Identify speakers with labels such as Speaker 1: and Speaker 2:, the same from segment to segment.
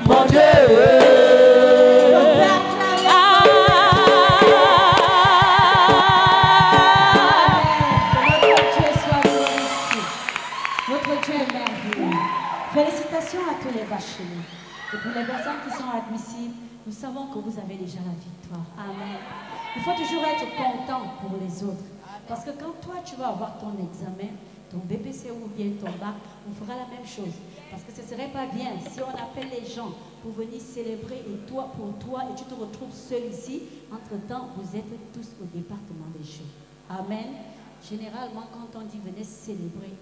Speaker 1: mon Dieu.
Speaker 2: Notre Dieu est merveilleux. Félicitations à tous les bacheliers. Et pour les personnes qui sont admissibles, nous savons que vous avez déjà la victoire. Amen. Il faut toujours être content pour les autres. Parce que quand toi, tu vas avoir ton examen, ton BPC ou bien ton bac, on fera la même chose. Parce que ce ne serait pas bien si on appelle les gens pour venir célébrer et toi pour toi et tu te retrouves seul ici. Entre-temps, vous êtes tous au département des jeux. Amen. Généralement, quand on dit venez célébrer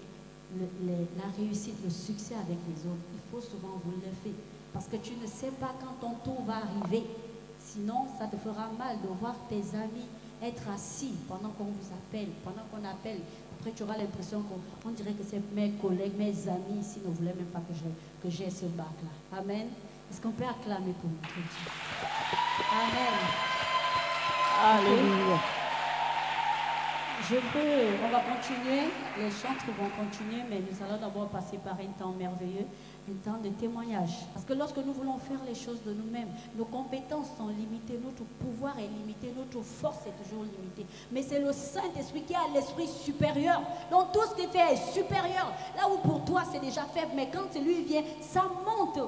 Speaker 2: la réussite, le succès avec les autres, il faut souvent vous le faire. Parce que tu ne sais pas quand ton tour va arriver. Sinon, ça te fera mal de voir tes amis être assis pendant qu'on vous appelle, pendant qu'on appelle. Après, tu auras l'impression qu'on dirait que c'est mes collègues, mes amis ici ne voulaient même pas que j'ai ce bac-là. Amen. Est-ce qu'on peut acclamer pour notre Dieu? Amen.
Speaker 1: Alléluia.
Speaker 2: On va continuer, les chantres vont continuer, mais nous allons d'abord passer par un temps merveilleux, un temps de témoignage. Parce que lorsque nous voulons faire les choses de nous-mêmes, nos compétences sont limitées, notre pouvoir est limité, notre force est toujours limitée. Mais c'est le Saint-Esprit qui a l'esprit supérieur. Donc tout ce qu'il fait est supérieur. Là où pour toi c'est déjà faible, mais quand lui vient, ça monte.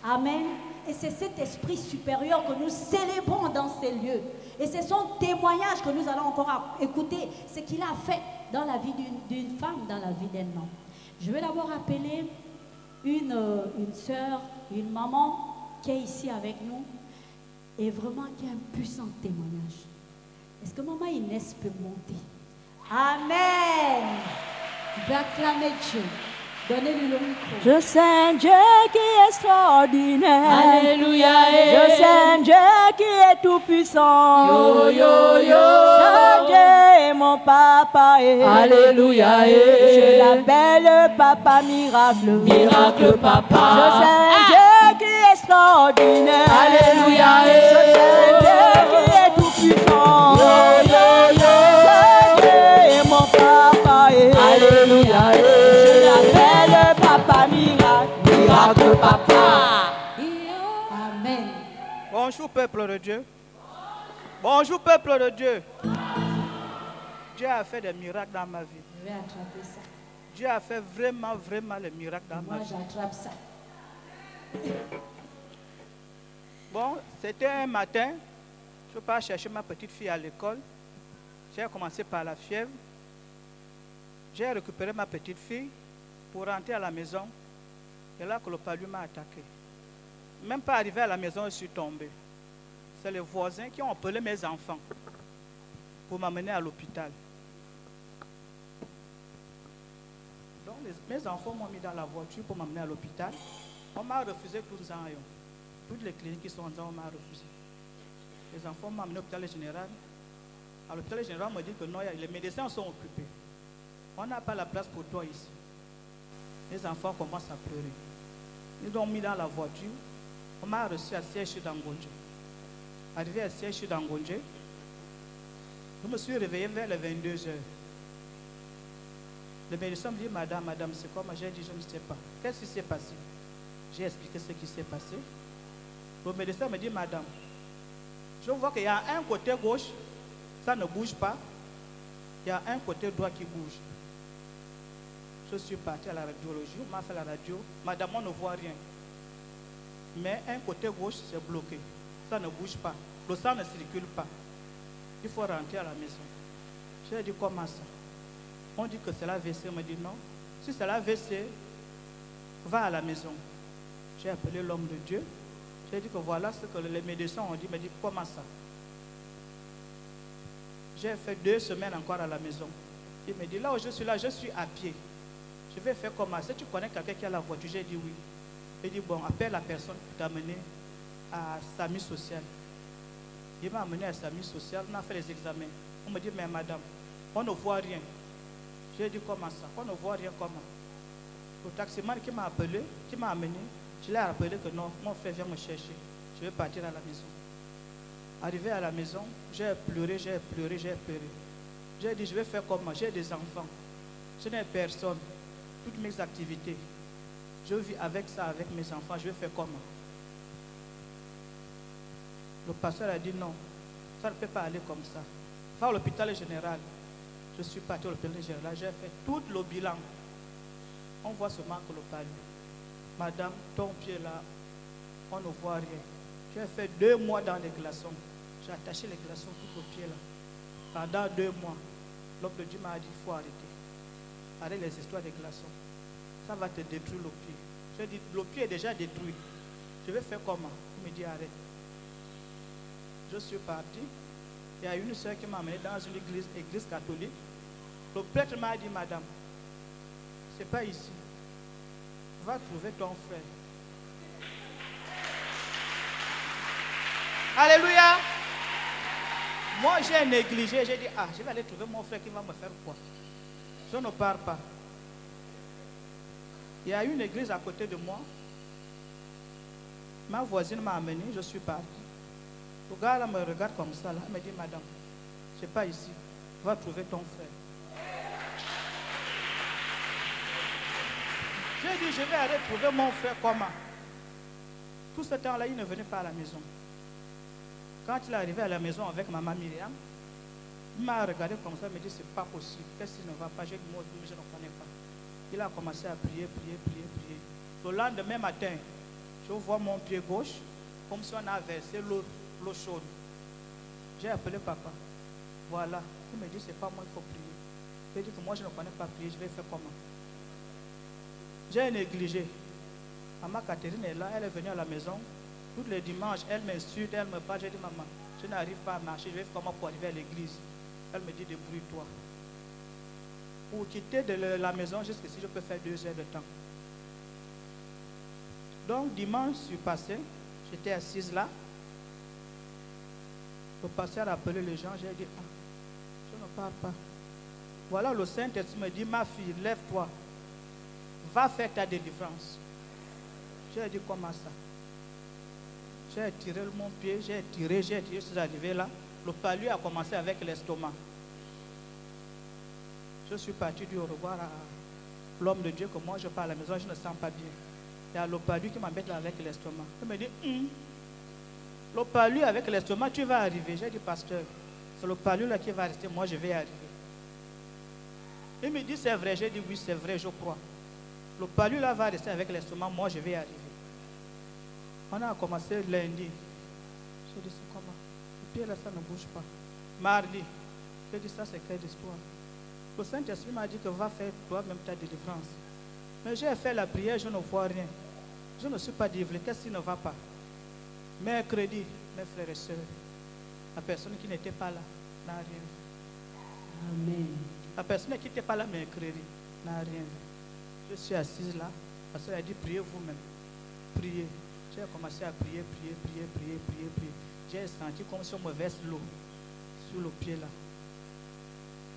Speaker 2: Amen. Et c'est cet esprit supérieur que nous célébrons dans ces lieux. Et c'est son témoignage que nous allons encore écouter, ce qu'il a fait dans la vie d'une femme, dans la vie d'un homme. Je vais d'abord appeler une sœur, une maman qui est ici avec nous et vraiment qui a un puissant témoignage. Est-ce que maman Inès peut monter? Amen. Je vais acclamer Dieu. Donnez-lui le micro.
Speaker 1: Je sais un Dieu qui est extraordinaire.
Speaker 3: Alléluia.
Speaker 1: Je sais un Dieu qui est tout puissant.
Speaker 3: Yo, yo, yo.
Speaker 1: Ce Dieu est mon papa.
Speaker 3: Alléluia.
Speaker 1: Je l'appelle papa miracle.
Speaker 3: Miracle papa.
Speaker 1: Je sais un Dieu qui est extraordinaire.
Speaker 3: Alléluia.
Speaker 1: Je sais un Dieu qui est tout puissant.
Speaker 3: Yo, yo, yo.
Speaker 1: Ce Dieu est mon papa.
Speaker 3: Alléluia.
Speaker 1: Papa miracle,
Speaker 3: Miracle papa.
Speaker 2: Amen.
Speaker 4: Bonjour peuple de Dieu. Bonjour peuple de Dieu. Dieu a fait des miracles dans ma vie.
Speaker 2: Je vais attraper ça.
Speaker 4: Dieu a fait vraiment les miracles dans ma
Speaker 2: Moi,
Speaker 4: vie.
Speaker 2: j'attrape ça.
Speaker 4: Bon, c'était un matin. Je pars chercher ma petite fille à l'école. J'ai commencé par la fièvre. J'ai récupéré ma petite fille pour rentrer à la maison. Et là que le palu m'a attaqué. Même pas arrivé à la maison, je suis tombé. C'est les voisins qui ont appelé mes enfants pour m'amener à l'hôpital. Donc mes enfants m'ont mis dans la voiture pour m'amener à l'hôpital. On m'a refusé tous ans. Toutes les cliniques qui sont en train, on m'a refusé. Les enfants m'ont amené à l'hôpital général. À l'hôpital général, on m'a dit que non, les médecins sont occupés. On n'a pas la place pour toi ici. Les enfants commencent à pleurer. Ils l'ont mis dans la voiture. On m'a reçu à CHU d'Angonje. Arrivé à CHU d'Angonje, je me suis réveillé vers les 22 heures. Le médecin me dit, madame, c'est quoi? J'ai dit, je ne sais pas. Qu'est-ce qui s'est passé? J'ai expliqué ce qui s'est passé. Le médecin me dit, madame, je vois qu'il y a un côté gauche, ça ne bouge pas. Il y a un côté droit qui bouge. Je suis parti à la radiologie, on m'a fait la radio. Madame, on ne voit rien. Mais un côté gauche, c'est bloqué. Ça ne bouge pas. Le sang ne circule pas. Il faut rentrer à la maison. J'ai dit, comment ça? On dit que c'est la l'AVC. On me dit, non. Si c'est la l'AVC, va à la maison. J'ai appelé l'homme de Dieu. J'ai dit que voilà ce que les médecins ont dit. Il m'a dit, comment ça? J'ai fait 2 semaines encore à la maison. Il me dit, là où je suis à pied. Je vais faire comment? Si tu connais quelqu'un qui a la voiture, j'ai dit oui. Il dit, bon, appelle la personne pour t'amener à SAMU social. Il m'a amené à SAMU social, on a fait les examens. On me dit, mais madame, on ne voit rien. J'ai dit, comment ça? On ne voit rien comment? Le taximan qui m'a appelé, qui m'a amené, je l'ai appelé que non, mon frère vient me chercher. Je vais partir à la maison. Arrivé à la maison, j'ai pleuré. J'ai dit, je vais faire comment? J'ai des enfants. Je n'ai personne. Toutes mes activités. Je vis avec ça, avec mes enfants. Je vais faire comment? Le pasteur a dit non, ça ne peut pas aller comme ça. Va à l'hôpital général. Je suis parti à l'hôpital général, j'ai fait tout le bilan. On voit seulement que le palu. Madame, ton pied là, on ne voit rien. J'ai fait 2 mois dans les glaçons. J'ai attaché les glaçons tout au pied là. Pendant 2 mois, l'homme de Dieu m'a dit il faut arrêter. Arrête les histoires des glaçons. Ça va te détruire le pied. J'ai dit le pied est déjà détruit. Je vais faire comment? Il me dit arrête. Je suis parti. Il y a une soeur qui m'a amené dans une église catholique. Le prêtre m'a dit madame, c'est pas ici. Va trouver ton frère. Alléluia. Moi, j'ai négligé. J'ai dit, je vais aller trouver mon frère qui va me faire quoi? Je ne pars pas. Il y a une église à côté de moi. Ma voisine m'a amené, je suis parti. Le gars là me regarde comme ça. Là. Il me dit, madame, c'est pas ici. Va trouver ton frère. J'ai dit, je vais aller trouver mon frère comment? Tout ce temps-là, il ne venait pas à la maison. Quand il est arrivé à la maison avec maman Myriam, il m'a regardé comme ça, il me dit, c'est pas possible. Qu'est-ce qui ne va pas? J'ai dit, moi, je ne connais pas. Il a commencé à prier. Le lendemain matin, je vois mon pied gauche, comme si on a versé l'eau chaude. J'ai appelé papa. Voilà. Il me dit, c'est pas moi, il faut prier. Il dit que moi, je ne connais pas prier, je vais faire comment? J'ai négligé. Maman Catherine est là, elle est venue à la maison. Tous les dimanches, elle m'insulte, elle me parle. J'ai dit, maman, je n'arrive pas à marcher, je vais faire comment pour arriver à l'église? Elle me dit, débrouille-toi. Pour quitter de la maison jusqu'ici, je peux faire 2 heures de temps. Donc, dimanche, je suis passé, j'étais assise là. Le pasteur a appelé les gens, j'ai dit, je ne pars pas. Voilà, le Saint-Esprit me dit, ma fille, lève-toi, va faire ta délivrance. J'ai dit, comment ça? J'ai tiré mon pied, j'ai tiré, je suis arrivé là. Le palu a commencé avec l'estomac. Je suis parti dire au revoir à l'homme de Dieu que moi je pars à la maison, je ne sens pas bien. Il y a le palu qui m'embête avec l'estomac. Il me dit, le palu avec l'estomac, tu vas arriver. J'ai dit, pasteur, c'est le palu là qui va rester, moi je vais arriver. Il me dit, c'est vrai. J'ai dit, oui, c'est vrai, je crois. Le palu là va rester avec l'estomac, moi je vais arriver. On a commencé lundi. J'ai dit, c'est comment? Le pied là, ça ne bouge pas. Mardi, j'ai dit, ça c'est quelle histoire? Le Saint-Esprit m'a dit que va faire toi-même ta délivrance. Mais j'ai fait la prière, je ne vois rien. Je ne suis pas délivré. Qu'est-ce qui ne va pas? Mercredi, mes frères et sœurs, la personne qui n'était pas là n'a rien vu.
Speaker 2: Amen.
Speaker 4: La personne qui n'était pas là mercredi n'a rien vu. Je suis assise là. Parce qu'elle a dit, priez vous-même. Priez. J'ai commencé à prier. J'ai senti comme si on me verse l'eau sur le pied là.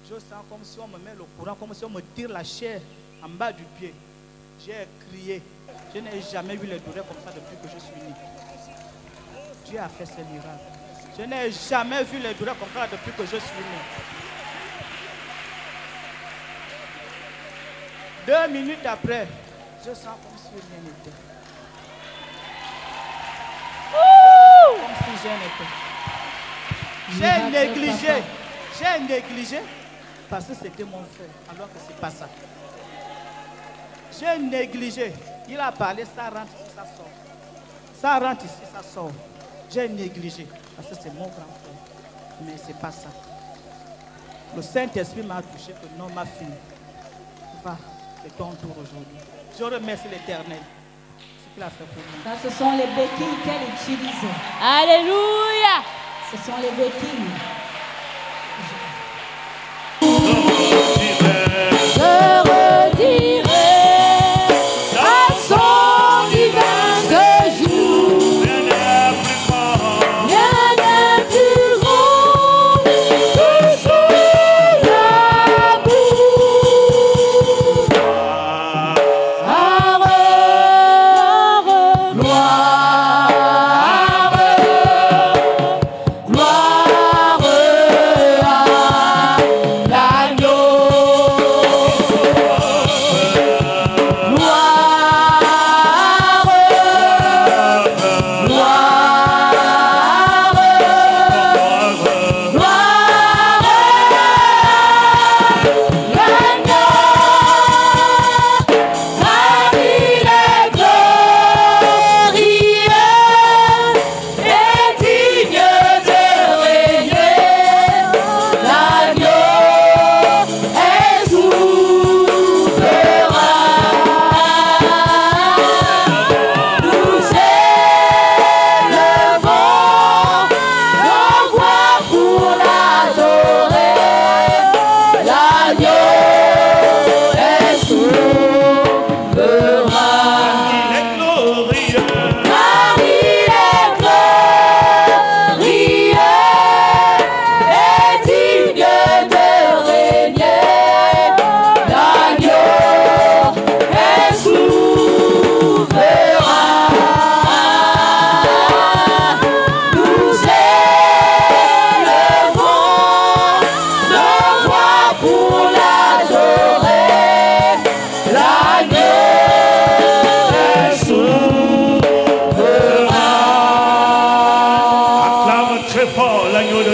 Speaker 4: Je sens comme si on me met le courant, comme si on me tire la chair en bas du pied. J'ai crié. Je n'ai jamais vu les douleurs comme ça depuis que je suis né. Dieu a fait ce miracle. Je n'ai jamais vu les douleurs comme ça depuis que je suis né. 2 minutes après, je sens comme si rien n'était. Comme si rien n'était. J'ai négligé parce que c'était mon frère, alors que ce n'est pas ça. J'ai négligé. Il a parlé, ça rentre ici, ça sort. Ça rentre ici, ça sort. J'ai négligé parce que c'est mon grand frère. Mais ce n'est pas ça. Le Saint-Esprit m'a touché que non, ma fille, va, c'est ton tour aujourd'hui. Je remercie l'Éternel. Ce qu'il a fait pour moi.
Speaker 2: Ça, ce sont les béquilles qu'elle utilise.
Speaker 1: Alléluia.
Speaker 2: Ce sont les béquilles.
Speaker 1: Je redirai à son divin séjour. Rien n'est plus grand que son amour. Gloire, gloire.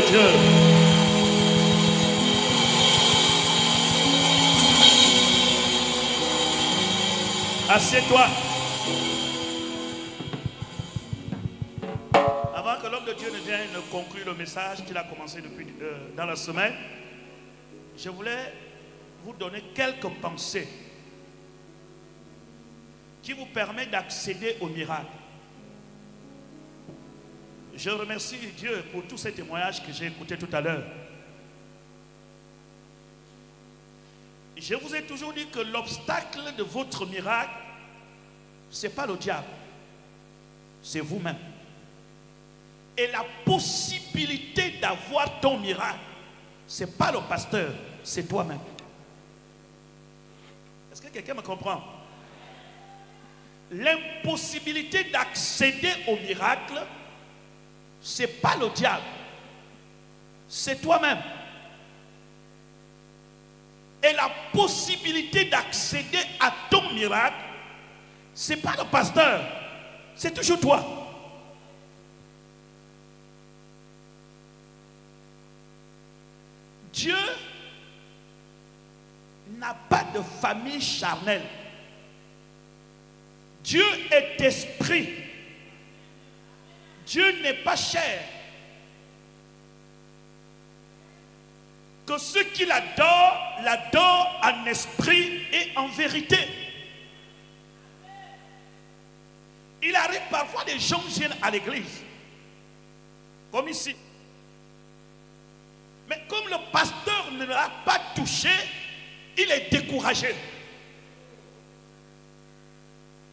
Speaker 5: de Dieu. Assieds-toi. Avant que l'homme de Dieu ne vienne conclure le message qu'il a commencé depuis dans la semaine, je voulais vous donner quelques pensées qui vous permettent d'accéder au miracle. Je remercie Dieu pour tous ces témoignages que j'ai écoutés tout à l'heure. Je vous ai toujours dit que l'obstacle de votre miracle, ce n'est pas le diable, c'est vous-même. Et la possibilité d'avoir ton miracle, ce n'est pas le pasteur, c'est toi-même. Est-ce que quelqu'un me comprend? L'impossibilité d'accéder au miracle, ce n'est pas le diable, c'est toi-même. Et la possibilité d'accéder à ton miracle, ce n'est pas le pasteur, c'est toujours toi. Dieu n'a pas de famille charnelle. Dieu est esprit. Dieu n'est pas chair. Que ceux qui l'adorent en esprit et en vérité. Il arrive parfois des gens viennent à l'église, comme ici. Mais comme le pasteur ne l'a pas touché, il est découragé.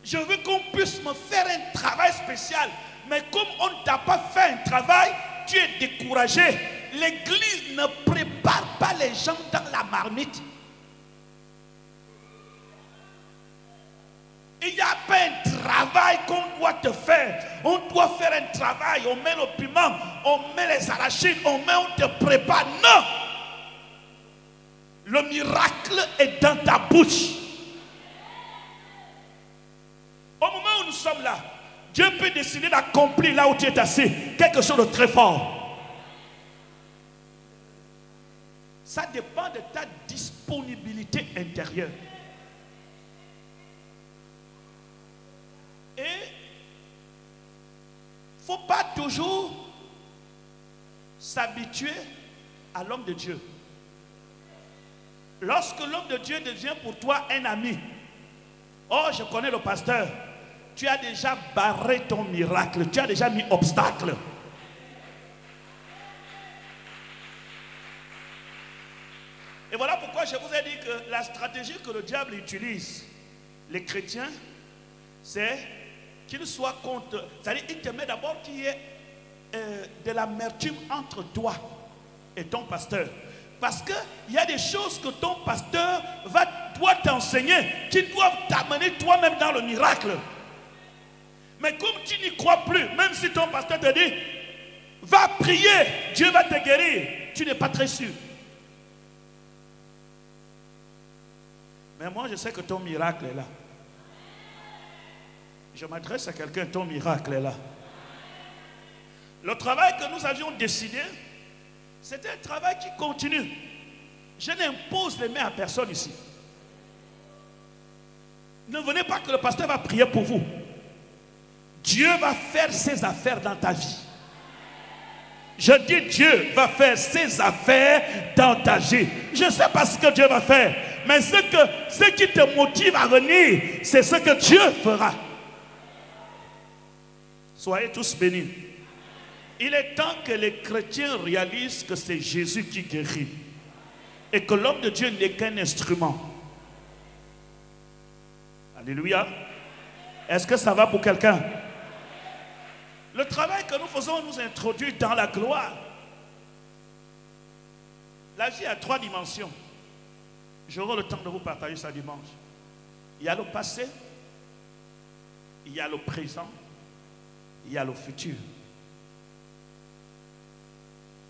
Speaker 5: Je veux qu'on puisse me faire un travail spécial. Mais comme on ne t'a pas fait un travail, tu es découragé. L'église ne prépare pas les gens dans la marmite. Il n'y a pas un travail qu'on doit te faire. On doit faire un travail. On met le piment, on met les arachides, on te prépare. Non! Le miracle est dans ta bouche. Au moment où nous sommes là, Dieu peut décider d'accomplir là où tu es assis quelque chose de très fort. Ça dépend de ta disponibilité intérieure. Et il ne faut pas toujours s'habituer à l'homme de Dieu. Lorsque l'homme de Dieu devient pour toi un ami, oh, je connais le pasteur, tu as déjà barré ton miracle, tu as déjà mis obstacle. Et voilà pourquoi je vous ai dit que la stratégie que le diable utilise, les chrétiens, c'est qu'il soit contre. C'est-à-dire qu'il te met d'abord qu'il y ait de l'amertume entre toi et ton pasteur. Parce qu'il y a des choses que ton pasteur doit t'enseigner, qui doivent t'amener toi-même dans le miracle. Mais comme tu n'y crois plus, même si ton pasteur te dit, va prier, Dieu va te guérir, tu n'es pas très sûr. Mais moi, je sais que ton miracle est là. Je m'adresse à quelqu'un, ton miracle est là. Le travail que nous avions décidé, c'est un travail qui continue. Je n'impose les mains à personne ici. Ne venez pas que le pasteur va prier pour vous. Dieu va faire ses affaires dans ta vie. Je dis Dieu va faire ses affaires dans ta vie. Je ne sais pas ce que Dieu va faire. Mais ce qui te motive à venir, c'est ce que Dieu fera. Soyez tous bénis. Il est temps que les chrétiens réalisent que c'est Jésus qui guérit. Et que l'homme de Dieu n'est qu'un instrument. Alléluia. Est-ce que ça va pour quelqu'un? Le travail que nous faisons nous introduit dans la gloire. La vie a 3 dimensions. J'aurai le temps de vous partager ça dimanche. Il y a le passé, il y a le présent, il y a le futur.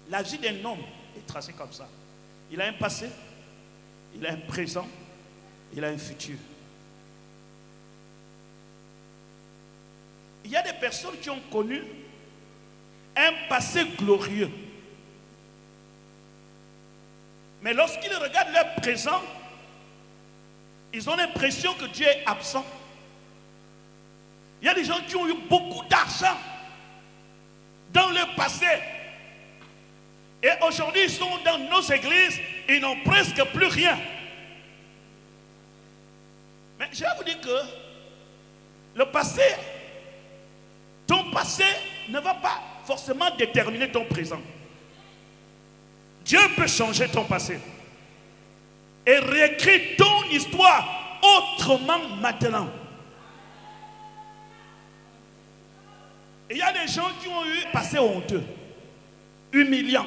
Speaker 5: La vie d'un homme est tracée comme ça. Il a un passé, il a un présent, il a un futur. Il y a des personnes qui ont connu un passé glorieux. Mais lorsqu'ils regardent leur présent, ils ont l'impression que Dieu est absent. Il y a des gens qui ont eu beaucoup d'argent dans le passé. Et aujourd'hui, ils sont dans nos églises, ils n'ont presque plus rien. Mais je vais vous dire que le passé, ton passé ne va pas forcément déterminer ton présent. Dieu peut changer ton passé et réécrire ton histoire autrement maintenant. Et il y a des gens qui ont eu un passé honteux, humiliant.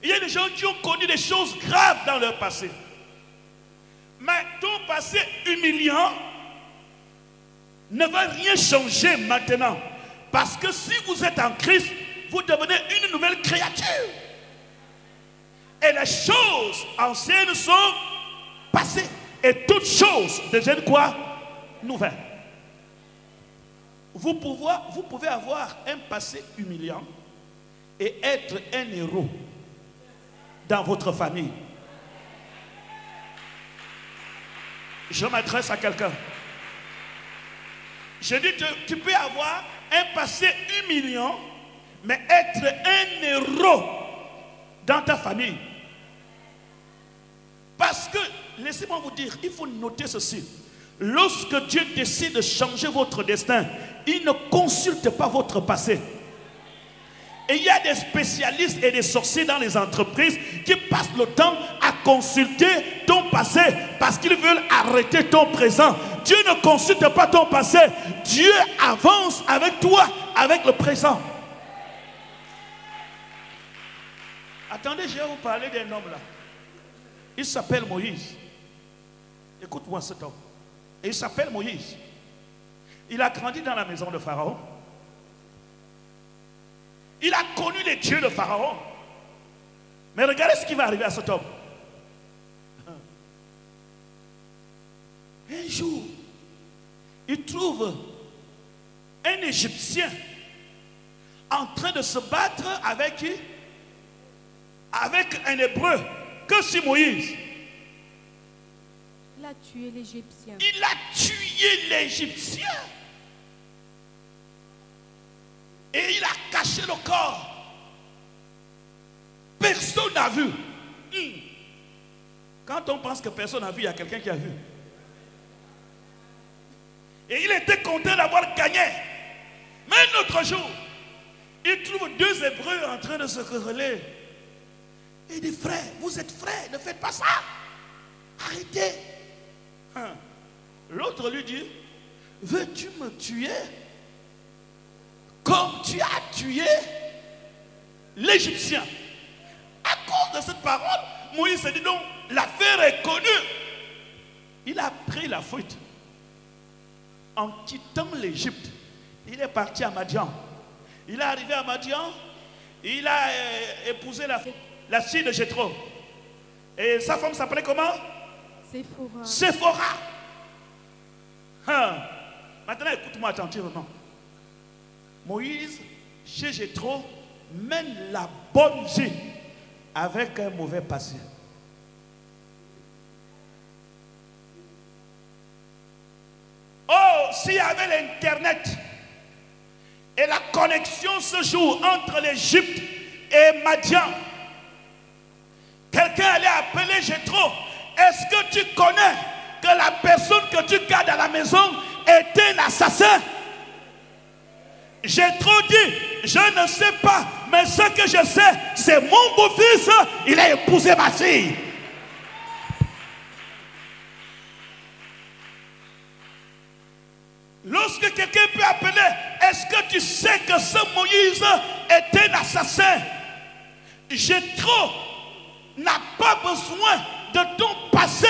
Speaker 5: Il y a des gens qui ont connu des choses graves dans leur passé. Mais ton passé humiliant ne va rien changer maintenant. Parce que si vous êtes en Christ, vous devenez une nouvelle créature. Et les choses anciennes sont passées. Et toutes choses deviennent quoi? Nouvelles. Vous pouvez avoir un passé humiliant et être un héros dans votre famille. Je m'adresse à quelqu'un. Je dis, tu peux avoir un passé humiliant, mais être un héros dans ta famille. Parce que, laissez-moi vous dire, il faut noter ceci. Lorsque Dieu décide de changer votre destin, il ne consulte pas votre passé. Et il y a des spécialistes et des sorciers dans les entreprises qui passent le temps à consulter ton passé parce qu'ils veulent arrêter ton présent. Dieu ne consulte pas ton passé. Dieu avance avec toi, avec le présent. Attendez, je vais vous parler d'un homme là. Il s'appelle Moïse. Écoute-moi cet homme. Et il s'appelle Moïse. Il a grandi dans la maison de Pharaon. Il a connu les dieux de Pharaon. Mais regardez ce qui va arriver à cet homme. Un jour, il trouve un Égyptien en train de se battre avec qui? Avec un Hébreu. Que si Moïse?
Speaker 1: Il a tué l'Égyptien.
Speaker 5: Il a tué l'Égyptien. Et il a caché le corps. Personne n'a vu. Quand on pense que personne n'a vu, il y a quelqu'un qui a vu. Et il était content d'avoir gagné. Mais un autre jour, il trouve deux Hébreux en train de se quereller. Il dit, frère, vous êtes frères, ne faites pas ça. Arrêtez. L'autre lui dit, veux-tu me tuer comme tu as tué l'Égyptien? À cause de cette parole, Moïse s'est dit, donc, l'affaire est connue. Il a pris la fuite. En quittant l'Égypte, il est parti à Madian. Il est arrivé à Madian, il a épousé la fille de Jéthro. Et sa femme s'appelait comment?
Speaker 1: Séphora.
Speaker 5: Séphora. Maintenant, écoute-moi attentivement. Moïse, chez Jéthro, mène la bonne vie avec un mauvais passé. Oh, s'il y avait l'Internet et la connexion ce jour entre l'Égypte et Madian, quelqu'un allait appeler Jéthro. Est-ce que tu connais que la personne que tu gardes à la maison était un assassin? Jéthro dit, je ne sais pas, mais ce que je sais, c'est mon beau-fils, il a épousé ma fille. Lorsque quelqu'un peut appeler, est-ce que tu sais que ce Moïse est un assassin? Jéthro n'a pas besoin de ton passé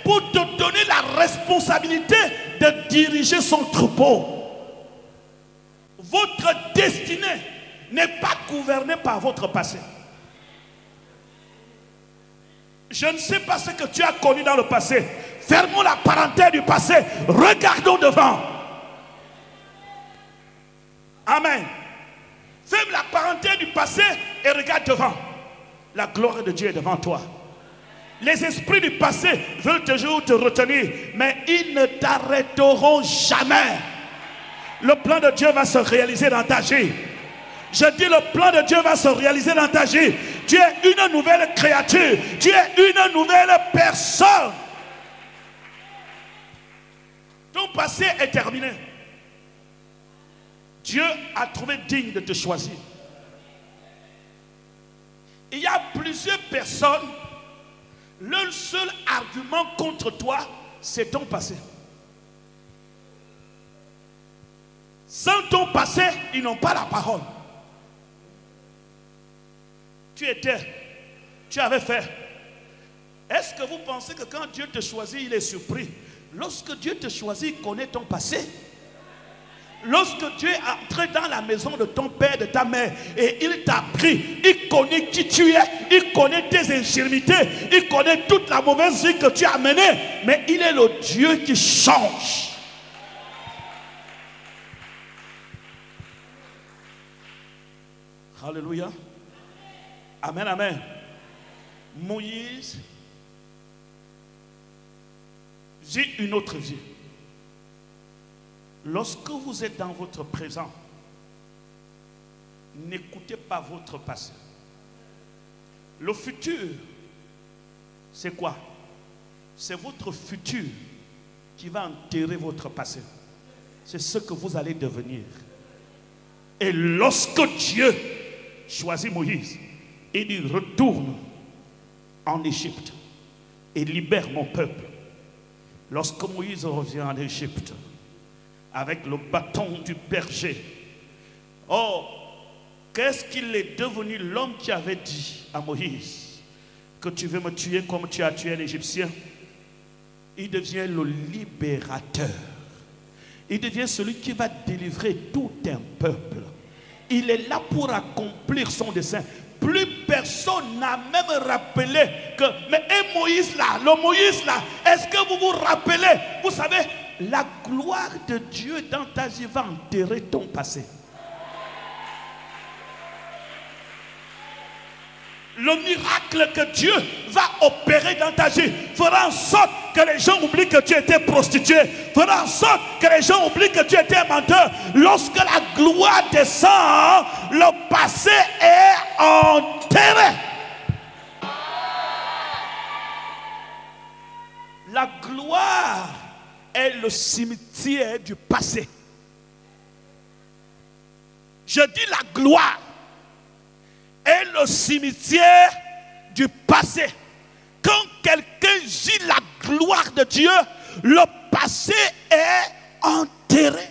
Speaker 5: pour te donner la responsabilité de diriger son troupeau. Votre destinée n'est pas gouvernée par votre passé. Je ne sais pas ce que tu as connu dans le passé. Fermons la parenthèse du passé. Regardons devant. Amen. Ferme la parenthèse parenté du passé et regarde devant. La gloire de Dieu est devant toi. Les esprits du passé veulent toujours te retenir, mais ils ne t'arrêteront jamais. Le plan de Dieu va se réaliser dans ta vie. Je dis, le plan de Dieu va se réaliser dans ta vie. Tu es une nouvelle créature. Tu es une nouvelle personne. Ton passé est terminé. Dieu a trouvé digne de te choisir. Il y a plusieurs personnes. Le seul argument contre toi, c'est ton passé. Sans ton passé, ils n'ont pas la parole. Tu avais fait. Est-ce que vous pensez que quand Dieu te choisit, il est surpris? Lorsque Dieu te choisit, il connaît ton passé. Lorsque Dieu est entré dans la maison de ton père, de ta mère, et il t'a pris, il connaît qui tu es, il connaît tes infirmités, il connaît toute la mauvaise vie que tu as menée, mais il est le Dieu qui change. Alléluia. Amen, amen. Moïse vit une autre vie. Lorsque vous êtes dans votre présent, n'écoutez pas votre passé. Le futur, c'est quoi? C'est votre futur qui va enterrer votre passé. C'est ce que vous allez devenir. Et lorsque Dieu choisit Moïse, il dit retourne en Égypte et libère mon peuple. Lorsque Moïse revient en Égypte avec le bâton du berger, oh, qu'est-ce qu'il est devenu? L'homme qui avait dit à Moïse que tu veux me tuer comme tu as tué l'Égyptien, il devient le libérateur. Il devient celui qui va délivrer tout un peuple. Il est là pour accomplir son dessein. Plus personne n'a même rappelé que, mais et Moïse là, le Moïse là, est-ce que vous vous rappelez? Vous savez, la gloire de Dieu dans ta vie va enterrer ton passé. Le miracle que Dieu va opérer dans ta vie fera en sorte que les gens oublient que tu étais prostituée, fera en sorte que les gens oublient que tu étais menteur. Lorsque la gloire descend, le passé est enterré. La gloire est le cimetière du passé. Je dis la gloire est le cimetière du passé. Quand quelqu'un vit la gloire de Dieu, le passé est enterré.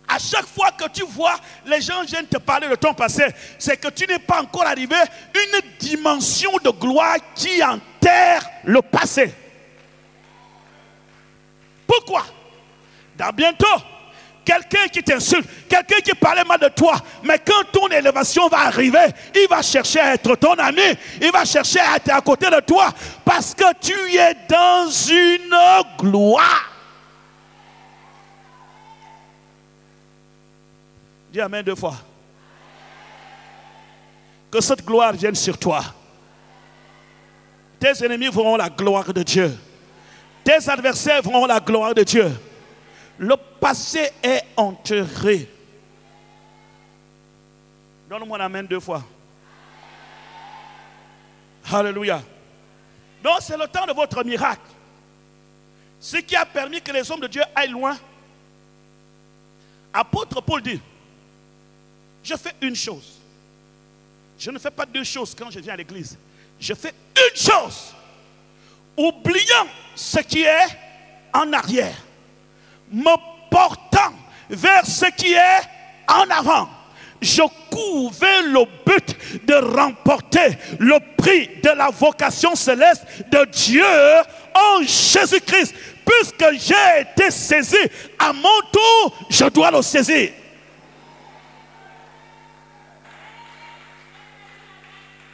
Speaker 5: À chaque fois que tu vois les gens viennent te parler de ton passé, c'est que tu n'es pas encore arrivé à une dimension de gloire qui enterre le passé. Pourquoi? Dans bientôt, quelqu'un qui t'insulte, quelqu'un qui parlait mal de toi, mais quand ton élévation va arriver, il va chercher à être ton ami, il va chercher à être à côté de toi, parce que tu es dans une gloire. Dis amen 2 fois. Que cette gloire vienne sur toi. Tes ennemis verront la gloire de Dieu. Tes adversaires verront la gloire de Dieu. Le passé est enterré. Donne-moi un amen 2 fois. Alléluia. Donc c'est le temps de votre miracle. Ce qui a permis que les hommes de Dieu aillent loin. Apôtre Paul dit, je fais une chose. Je ne fais pas 2 choses quand je viens à l'église. Je fais une chose. Oubliant ce qui est en arrière, me portant vers ce qui est en avant, je cours vers le but de remporter le prix de la vocation céleste de Dieu en Jésus-Christ. Puisque j'ai été saisi, à mon tour, je dois le saisir.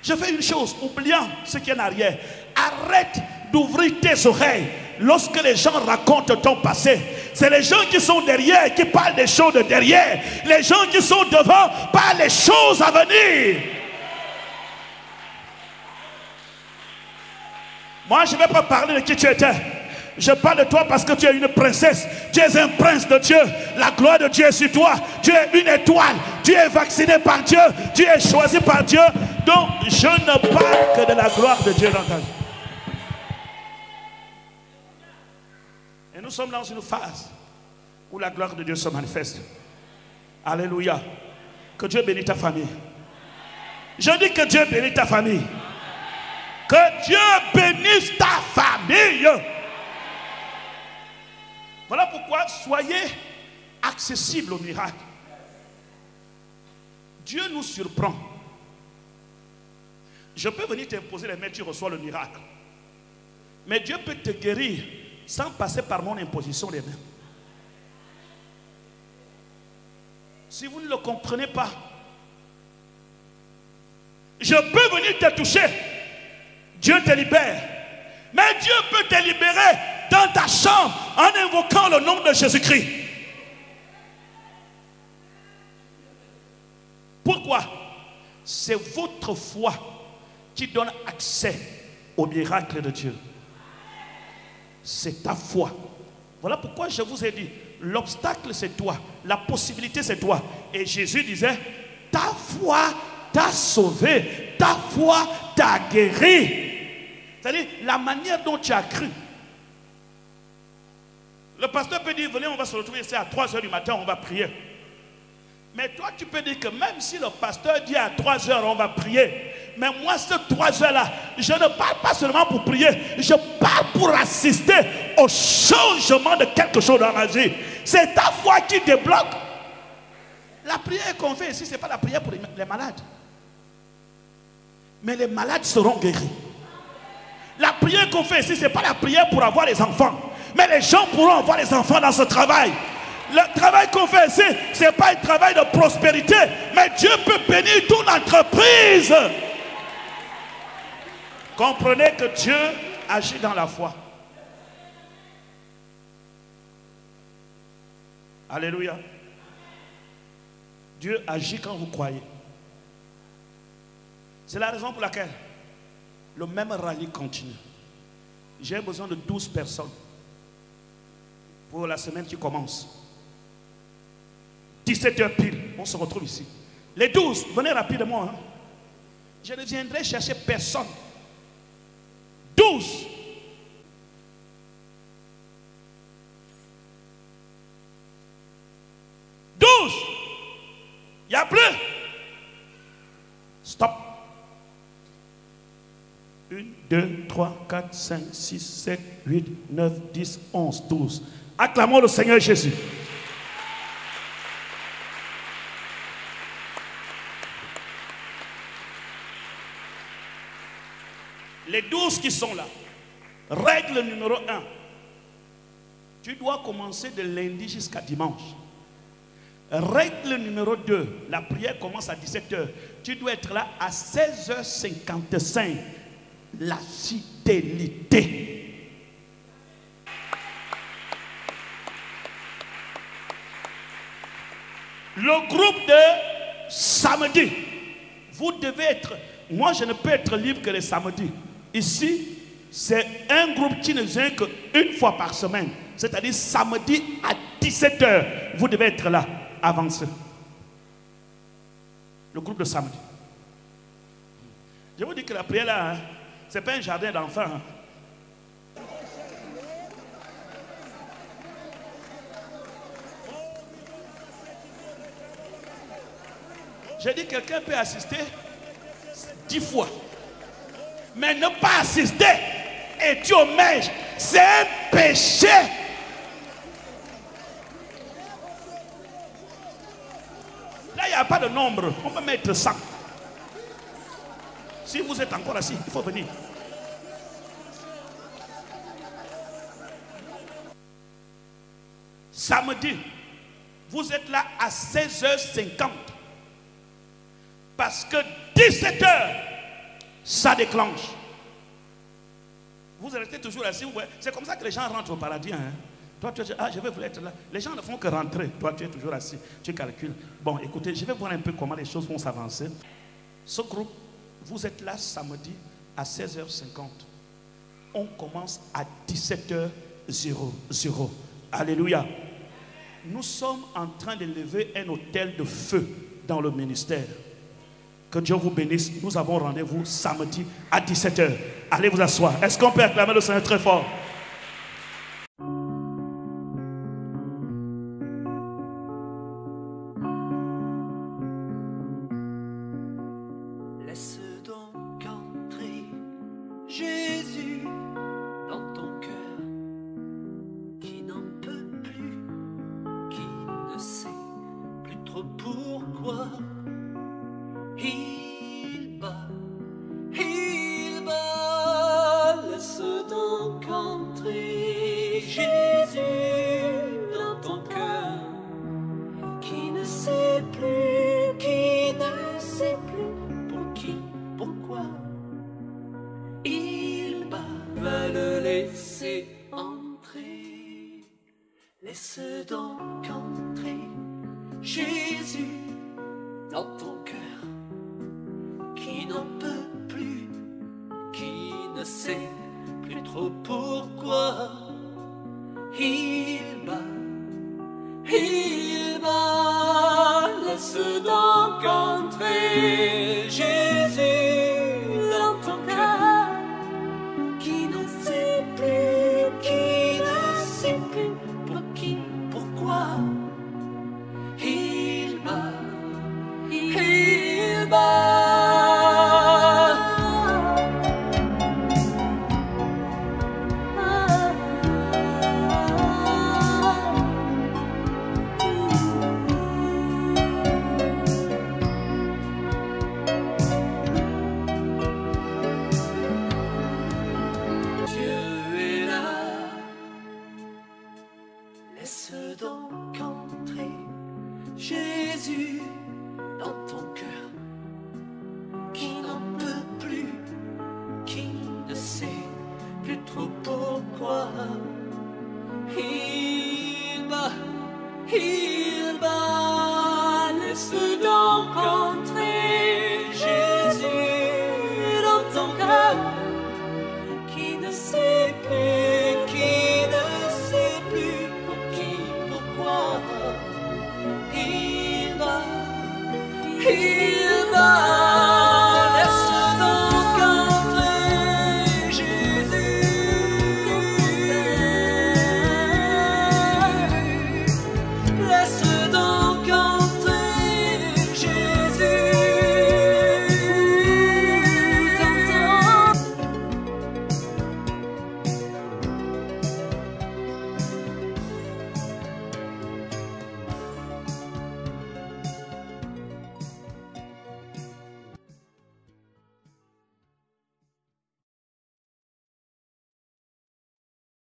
Speaker 5: Je fais une chose, oubliant ce qui est en arrière. arrête d'ouvrir tes oreilles lorsque les gens racontent ton passé. C'est les gens qui sont derrière qui parlent des choses de derrière. Les gens qui sont devant parlent des choses à venir. Moi, je ne vais pas parler de qui tu étais. Je parle de toi parce que tu es une princesse. Tu es un prince de Dieu. La gloire de Dieu est sur toi. Tu es une étoile. Tu es vacciné par Dieu. Tu es choisi par Dieu. Donc, je ne parle que de la gloire de Dieu dans ta vie. Et nous sommes dans une phase où la gloire de Dieu se manifeste. Alléluia. Que Dieu bénisse ta famille. Je dis que Dieu bénisse ta famille. Que Dieu bénisse ta famille. Voilà pourquoi soyez accessibles au miracle. Dieu nous surprend. Je peux venir t'imposer les mains, tu reçois le miracle. Mais Dieu peut te guérir sans passer par mon imposition des mains. Si vous ne le comprenez pas, je peux venir te toucher. Dieu te libère. Mais Dieu peut te libérer dans ta chambre en invoquant le nom de Jésus-Christ. Pourquoi? C'est votre foi qui donne accès au miracle de Dieu. C'est ta foi. Voilà pourquoi je vous ai dit, l'obstacle c'est toi, la possibilité c'est toi. Et Jésus disait, ta foi t'a sauvé, ta foi t'a guéri. C'est-à-dire la manière dont tu as cru. Le pasteur peut dire, venez, on va se retrouver ici à 3 h du matin, on va prier. Mais toi, tu peux dire que même si le pasteur dit à 3 h, on va prier. Mais moi, ces 3 h-là, je ne parle pas seulement pour prier. Je parle pour assister au changement de quelque chose dans ma vie. C'est ta foi qui débloque. La prière qu'on fait ici, ce n'est pas la prière pour les malades. Mais les malades seront guéris. La prière qu'on fait ici, ce n'est pas la prière pour avoir les enfants. Mais les gens pourront avoir les enfants dans ce travail. Le travail qu'on fait ici, ce n'est pas un travail de prospérité. Mais Dieu peut bénir toute l'entreprise. Comprenez que Dieu agit dans la foi. Alléluia. Dieu agit quand vous croyez. C'est la raison pour laquelle le même rallye continue. J'ai besoin de 12 personnes pour la semaine qui commence. 17 h pile, on se retrouve ici. Les 12, venez rapidement. Hein. Je ne viendrai chercher personne. 12. Il n'y a plus. Stop. 1, 2, 3, 4, 5, 6, 7, 8, 9, 10, 11, 12. Acclamons le Seigneur Jésus. Les 12 qui sont là, règle numéro 1. Tu dois commencer de lundi jusqu'à dimanche. Règle numéro 2, la prière commence à 17 h. Tu dois être là à 16 h 55. La fidélité. Le groupe de samedi, vous devez être... Moi, je ne peux être libre que les samedis. Ici, c'est un groupe qui ne vient qu'une fois par semaine. C'est-à-dire samedi à 17 h. Vous devez être là. Avancez. Le groupe de samedi. Je vous dis que la prière là, hein, ce n'est pas un jardin d'enfants. Hein. J'ai dit quelqu'un peut assister 10 fois. Mais ne pas assister et tu omèges, c'est un péché. Là, il n'y a pas de nombre. On peut mettre 100. Si vous êtes encore assis, il faut venir. Samedi, vous êtes là à 16 h 50. Parce que 17 h, ça déclenche. Vous restez toujours assis. C'est comme ça que les gens rentrent au paradis. Hein. Toi, tu dis, ah, je vais vouloir être là. Les gens ne font que rentrer. Toi, tu es toujours assis. Tu calcules. Bon, écoutez, je vais voir un peu comment les choses vont s'avancer. Ce groupe, vous êtes là samedi à 16h50. On commence à 17h00. Alléluia. Nous sommes en train de lever un hôtel de feu dans le ministère. Que Dieu vous bénisse. Nous avons rendez-vous samedi à 17h. Allez vous asseoir. Est-ce qu'on peut acclamer le Seigneur très fort?
Speaker 6: Laisse donc entrer Jésus dans ton cœur, qui n'en peut plus, qui ne sait plus trop pourquoi. Il bat, laisse donc entrer Jésus dans ton cœur, qui ne sait plus, pour qui, pourquoi. Il bat, va le laisser entrer, laisse donc entrer Jésus dans ton cœur, qui n'en peut plus, qui ne sait plus trop pourquoi. Il bat, laisse donc entrer Jésus dans ton cœur, qui ne sait plus, pour qui, pourquoi. Il bat, laisse donc entrer Jésus dans ton cœur, qui n'en peut plus, qui ne sait plus trop pourquoi. Il bat, laisse donc entrer Jésus dans ton cœur, qui ne sait plus, pour qui, pourquoi. Il bat,